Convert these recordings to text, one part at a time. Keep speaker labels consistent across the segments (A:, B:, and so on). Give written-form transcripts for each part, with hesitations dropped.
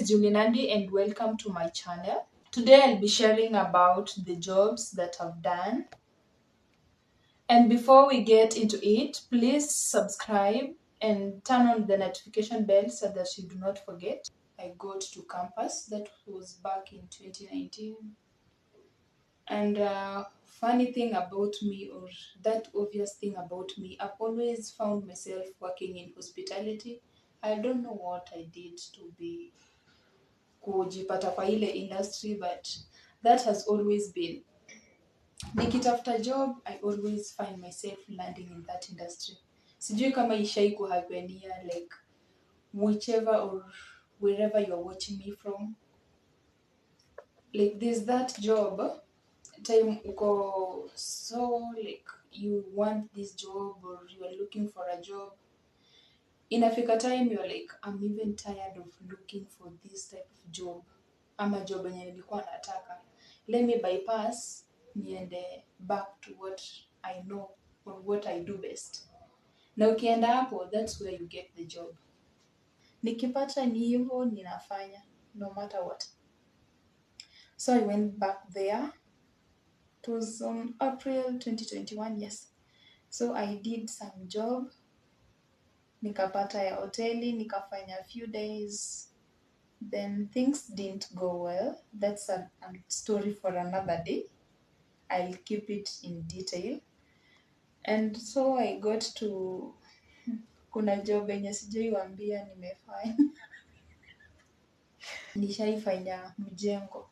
A: is Juninandi and welcome to my channel. Today I'll be sharing about the jobs that I've done. And before we get into it, please subscribe and turn on the notification bell so that you do not forget. I got to campus, that was back in 2019. And funny thing about me, or that obvious thing about me, I've always found myself working in hospitality. I don't know what I did to be kujipata kwa ile industry, but that has always been, nikitafuta job I always find myself landing in that industry. Sijui kama ishai kuhapenia, like whichever or wherever you're watching me from, like there's that job time uko, so like you want this job or you are looking for a job, inafika time you're like, I'm even tired of looking for this type of job ama job yenye nilikuwa nataka, let me bypass niende back to what I know or what I do best. Na ukienda hapo, that's where you get the job. Nikipata ni hivyo ninafanya no matter what. So I went back there. It was on April 2021, yes. So I did some job, nikapata ya hoteli, nikafanya a few days. Then things didn't go well. That's a story for another day. I'll keep it in detail. And so I got to, kuna job yenye sijaiwaambia nimefanya. Nishaifanya Mjengo.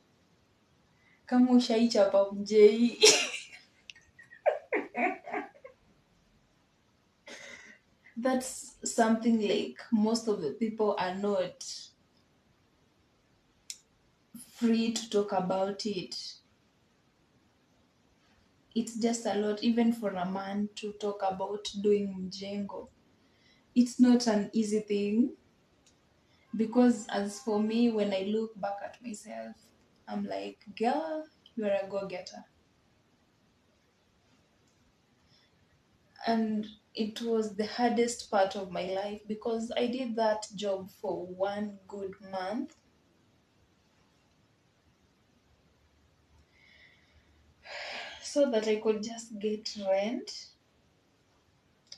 A: Kama ushaichapa mjei. That's something like most of the people are not free to talk about it. It's just a lot, even for a man to talk about doing Mjengo. It's not an easy thing, because as for me, when I look back at myself, I'm like, girl, you're a go-getter. And it was the hardest part of my life because I did that job for 1 good month. So that I could just get rent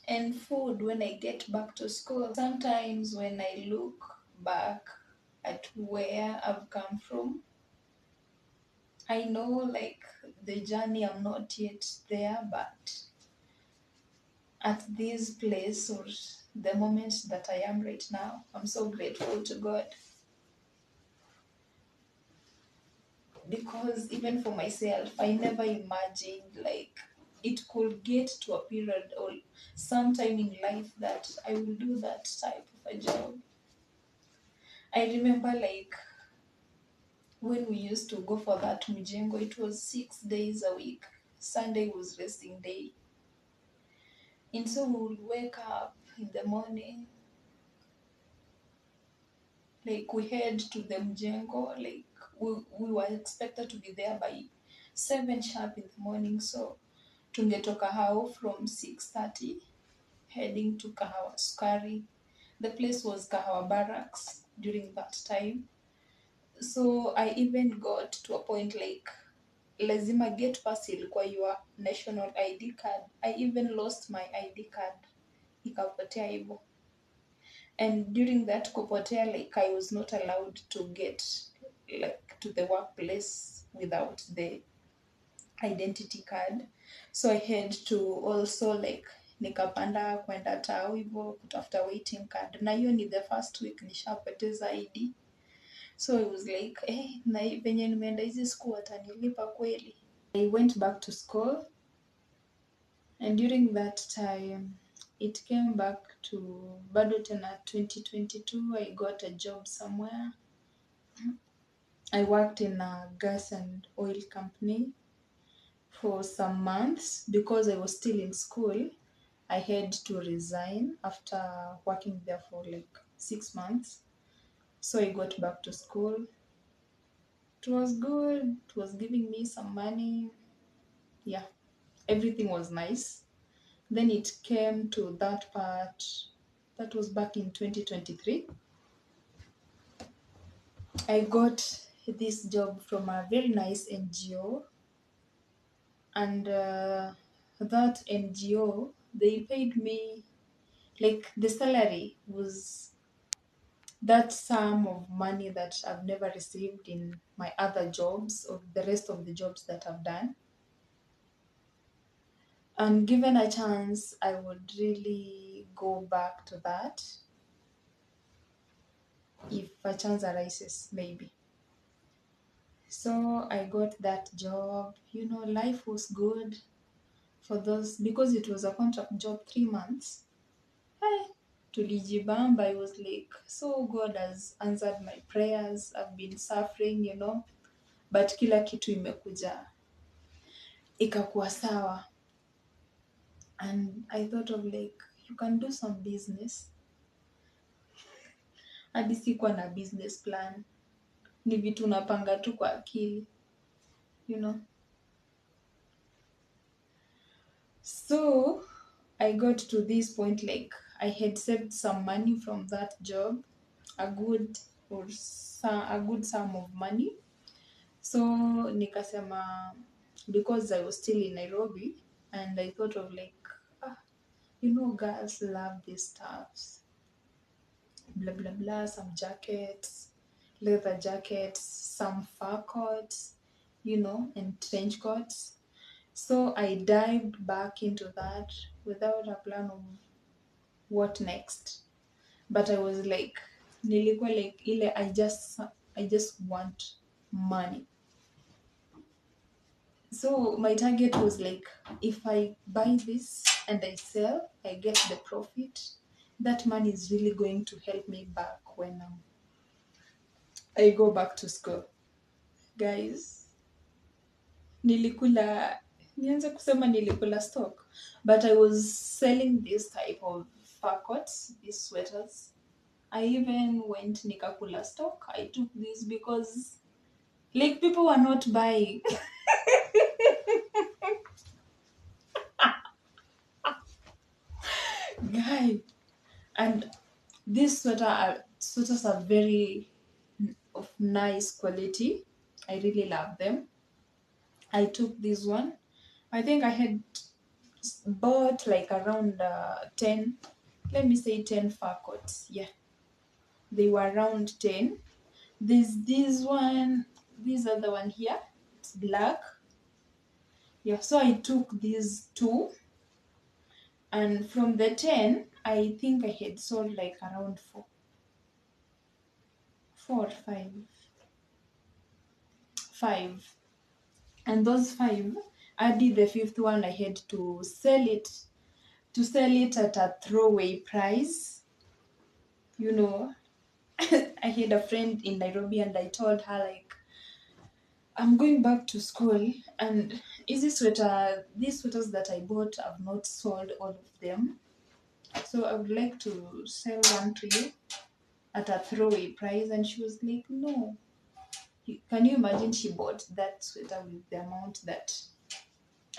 A: and food when I get back to school. Sometimes when I look back at where I've come from, I know like the journey, I'm not yet there, but at this place or the moment that I am right now, I'm so grateful to God. Because even for myself, I never imagined like it could get to a period or sometime in life that I will do that type of a job. I remember like when we used to go for that Mjengo, it was 6 days a week. Sunday was resting day. And so we would wake up in the morning, like we head to the Mjengo, like we were expected to be there by 7 sharp in the morning. So tungetoka hao from 6:30 heading to Kahawa Sukari. The place was Kahawa Barracks during that time. So I even got to a point like lazima get pass ilikuwa your national ID card. I even lost my ID card, ikapotea hivyo. And during that kupotea, like I was not allowed to get like to the workplace without the identity card. So I had to also like nikapanda kwenda tao hivyo kutafuta waiting card, na hiyo ni the first week nishapoteza ID. So it was like na venye nimeenda hizi school watanilipa kweli? I went back to school, and during that time it came back to bado tena 2022 I got a job somewhere. I worked in a gas and oil company for some months because I was still in school. I had to resign after working there for like 6 months. So I got back to school. It was good. It was giving me some money. Yeah, everything was nice. Then it came to that part. That was back in 2023. I got this job from a very nice NGO, and that NGO, they paid me, like, the salary was that sum of money that I've never received in my other jobs or the rest of the jobs that I've done. And given a chance, I would really go back to that if a chance arises, maybe. So I got that job. Life was good for those, because it was a contract job, 3 months. Hey, tulijibamba. I was like, so God has answered my prayers. I've been suffering, but kila kitu imekuja ikakuwa sawa. And I thought of, like, you can do some business. Hadi sikuwa na business plan, ni vitu unapanga tu kwa akili. So I got to this point, like, I had saved some money from that job, a good sum of money. So nikasema, because I was still in Nairobi, and I thought of, like, girls love these stuffs, blah blah blah, some jackets, leather jackets, some fur coats, and trench coats. So I dived back into that without a plan of what next. But I was like, nilikuwa like ile, I just want money. So my target was like, if I buy this and I sell, I get the profit. That money is really going to help me back when I go back to school. Guys, nianze kusema nilikula stock, but I was selling this type of fur coats, these sweaters. I even went nikakula stock. I took this because, like, people were not buying. Guy, and these sweaters are very of nice quality. I really love them. I took this one. I think I had bought like around 10, let me say 10 fur coats. Yeah, they were around 10. There's this other one here. It's black. Yeah, so I took these two, and from the 10, I think I had sold like around four or five. And those 5, I did the 5th one. I had to sell it at a throwaway price. I had a friend in Nairobi, and I told her, like, I'm going back to school, and these sweaters that I bought, I've not sold all of them. So I would like to sell one to you at a throwaway price. And she was like, no. Can you imagine, she bought that sweater with the amount that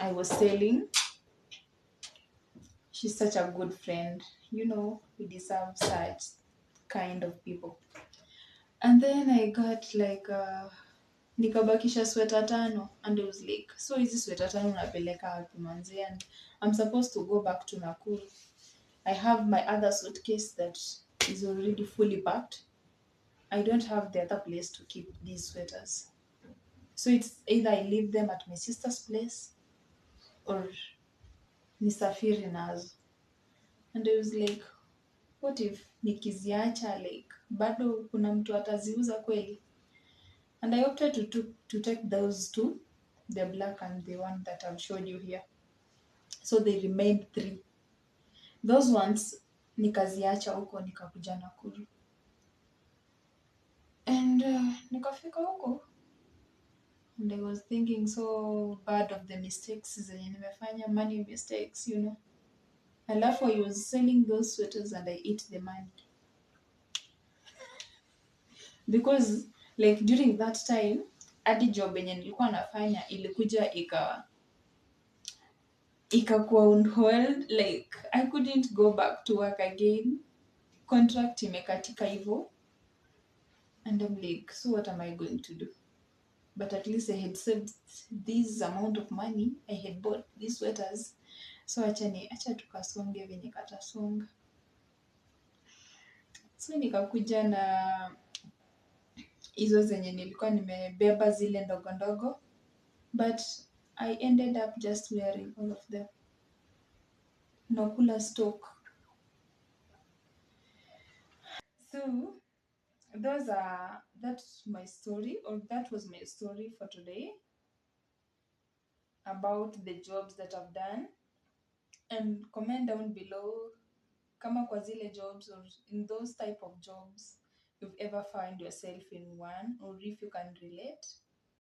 A: I was selling? She's such a good friend. We deserve such kind of people. And then I got like nikabakisha sweater 5, and I was like, so hizi sweater 5 unapeleka wapi manzi? And I'm supposed to go back to Nakuru. I have my other suitcase that is already fully packed. I don't have the other place to keep these sweaters. So it's either I leave them at my sister's place or nisafiri nazo. And I was like, what if nikiziacha, like, bado kuna mtu ataziuza kweli? And I opted to take those 2, the black and the one that I've showed you here. So they remained 3. Those ones nikaziacha huko, nikakuja Nakuru. And nikafika huko, and I was thinking so bad of the mistakes zenye nimefanya, money mistakes. Alafu I was selling those sweaters and I ate the money. Because, like, during that time, hadi job yenye nilikuwa nafanya ilikuja ikakuwa on hold. Like, I couldn't go back to work again. Contract imekatika hivyo. And I'm like, so what am I going to do? But at least I had saved this amount of money. I had bought these sweaters. So acha tukasonge venye katasonga. So nikakuja na hizo zenye nilikuwa nimebeba zile ndogo ndogo, but I ended up just wearing all of them. Nakula stock. So that's my story, or that was my story for today about the jobs that I've done. And comment down below kama kwa zile jobs or in those type of jobs you've ever found yourself in one, or if you can relate.